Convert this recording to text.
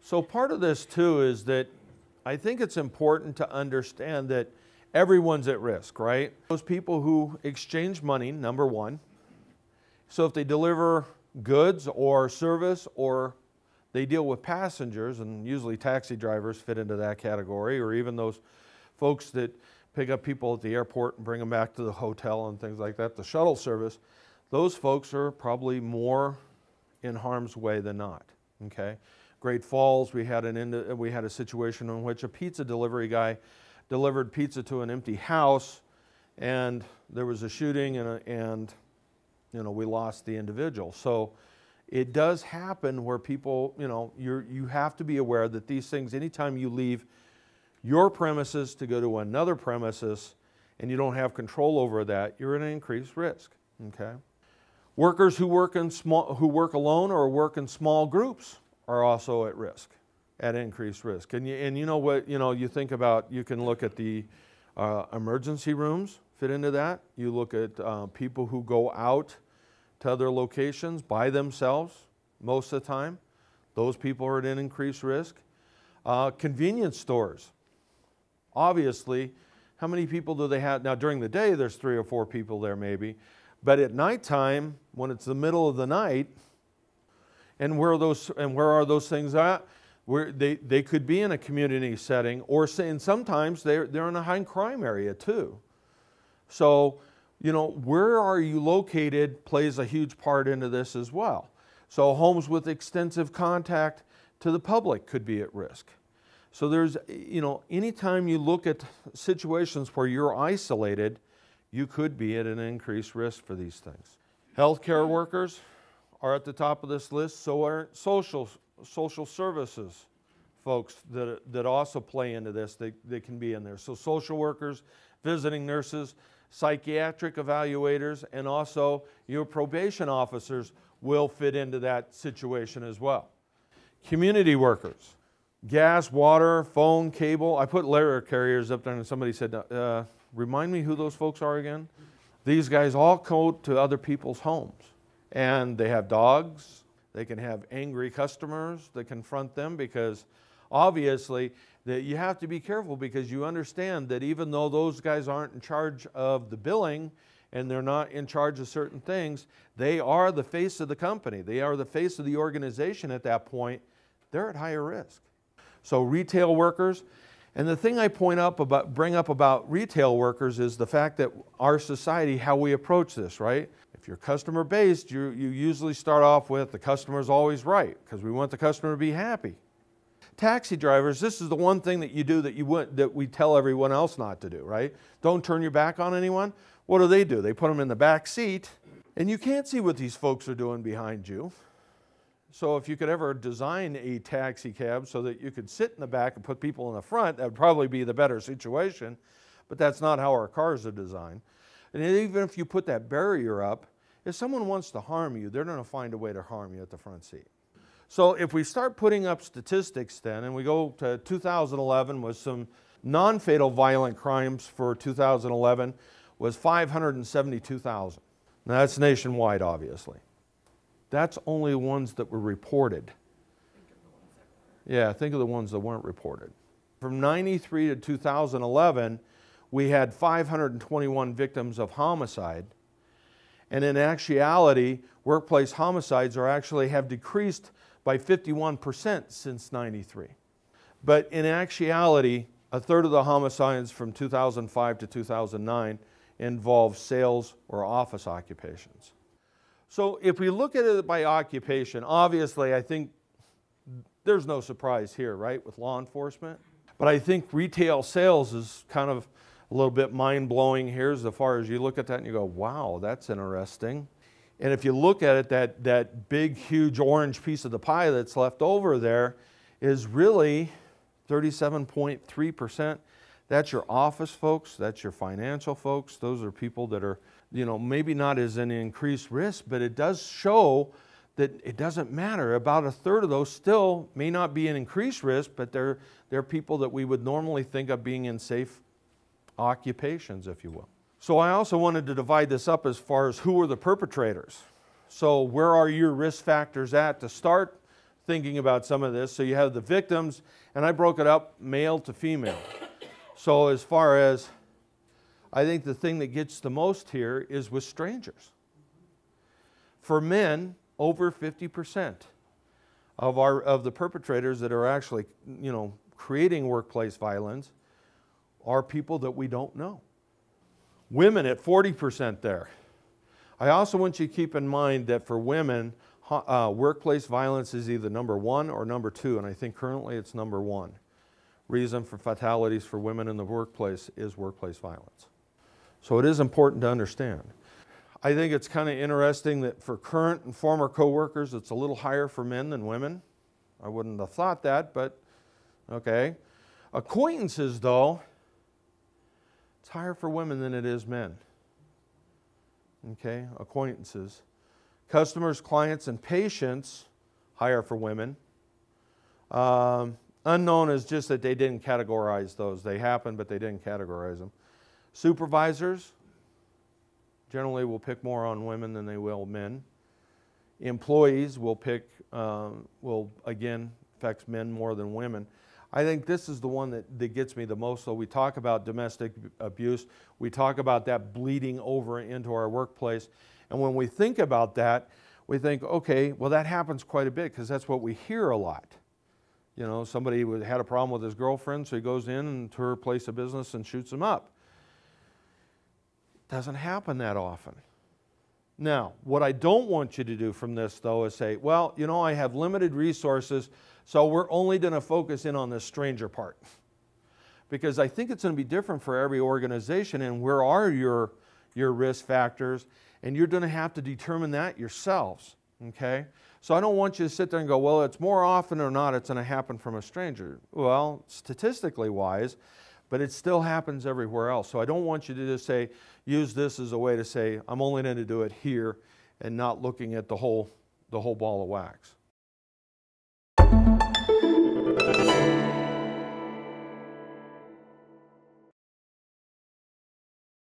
So part of this too is that I think it's important to understand that everyone's at risk, right? Those people who exchange money, number one. So if they deliver goods or service or they deal with passengers, and usually taxi drivers fit into that category, or even those folks that pick up people at the airport and bring them back to the hotel and things like that, the shuttle service, those folks are probably more in harm's way than not, okay? Great Falls, we had a situation in which a pizza delivery guy delivered pizza to an empty house, and there was a shooting, and you know, we lost the individual. So it does happen where people, you know, you have to be aware that these things, anytime you leave your premises to go to another premises and you don't have control over that, you're at an increased risk, okay? Workers who work alone or work in small groups are also at risk, at increased risk. And you know what, you know, you think about, you can look at the emergency rooms fit into that. You look at people who go out to other locations by themselves most of the time. Those people are at an increased risk. Convenience stores. Obviously, how many people do they have? Now during the day there's 3 or 4 people there maybe, but at nighttime, when it's the middle of the night, and where are those things at? Where they could be in a community setting, or sometimes they're in a high crime area too. So, you know, where are you located plays a huge part into this as well. So homes with extensive contact to the public could be at risk. So there's, you know, anytime you look at situations where you're isolated, you could be at an increased risk for these things. Healthcare workers are at the top of this list, so are social services folks that also play into this. They can be in there. So social workers, visiting nurses, psychiatric evaluators, and also your probation officers will fit into that situation as well. Community workers, gas, water, phone, cable. I put letter carriers up there and somebody said, remind me who those folks are again? These guys all go to other people's homes, and they have dogs. They can have angry customers that confront them, because obviously that you have to be careful, because you understand that even though those guys aren't in charge of the billing and they're not in charge of certain things, they are the face of the company. They are the face of the organization at that point. They're at higher risk. So retail workers, and the thing I bring up about retail workers is the fact that our society, how we approach this, right? If you're customer based, you usually start off with the customer's always right, because we want the customer to be happy. Taxi drivers, this is the one thing that you do that we tell everyone else not to do, right? Don't turn your back on anyone. What do? They put them in the back seat, and you can't see what these folks are doing behind you. So if you could ever design a taxi cab so that you could sit in the back and put people in the front, that would probably be the better situation, but that's not how our cars are designed. And even if you put that barrier up, if someone wants to harm you, they're going to find a way to harm you at the front seat. So if we start putting up statistics then, and we go to 2011 with some non-fatal violent crimes for 2011 was 572,000. Now that's nationwide, obviously. That's only ones that were reported. Yeah, think of the ones that weren't reported. From 93 to 2011, we had 521 victims of homicide. And in actuality, workplace homicides have decreased by 51% since 93. But in actuality, a third of the homicides from 2005 to 2009 involved sales or office occupations. So if we look at it by occupation, obviously I think there's no surprise here, right, with law enforcement. But I think retail sales is kind of a little bit mind-blowing here as far as you look at that and you go, wow, that's interesting. And if you look at it, that big, huge orange piece of the pie that's left over there is really 37.3%. That's your office folks, that's your financial folks. Those are people that are, you know, maybe not as an increased risk, but it does show that it doesn't matter. About a third of those still may not be an increased risk, but they're people that we would normally think of being in safe occupations, if you will. So I also wanted to divide this up as far as who are the perpetrators. So where are your risk factors at to start? thinking about some of this. So you have the victims, and I broke it up male to female. So as far as, I think the thing that gets the most here is with strangers. For men, over 50% of the perpetrators that are actually, creating workplace violence are people that we don't know. Women at 40% there. I also want you to keep in mind that for women, workplace violence is either number 1 or number 2, and I think currently it's number 1. Reason for fatalities for women in the workplace is workplace violence. So it is important to understand. I think it's kind of interesting that for current and former coworkers, it's a little higher for men than women. I wouldn't have thought that, but okay. Acquaintances, though, it's higher for women than it is men. Okay, acquaintances. Customers, clients, and patients, higher for women. Unknown is just that they didn't categorize those. They happen, but they didn't categorize them. Supervisors, generally will pick more on women than they will men. Employees will again, affects men more than women. I think this is the one that gets me the most. So we talk about domestic abuse. We talk about that bleeding over into our workplace. And when we think about that, we think, okay, well, that happens quite a bit because that's what we hear a lot. Somebody had a problem with his girlfriend, so he goes in to her place of business and shoots him up. Doesn't happen that often. Now, what I don't want you to do from this, though, is say, well, I have limited resources, so we're only going to focus in on the stranger part. Because I think it's going to be different for every organization, and where are your risk factors, and you're going to have to determine that yourselves, okay? So I don't want you to sit there and go, well, it's more often or not it's going to happen from a stranger. Well, statistically wise, but it still happens everywhere else. So I don't want you to just say, use this as a way to say, I'm only going to do it here and not looking at the whole ball of wax.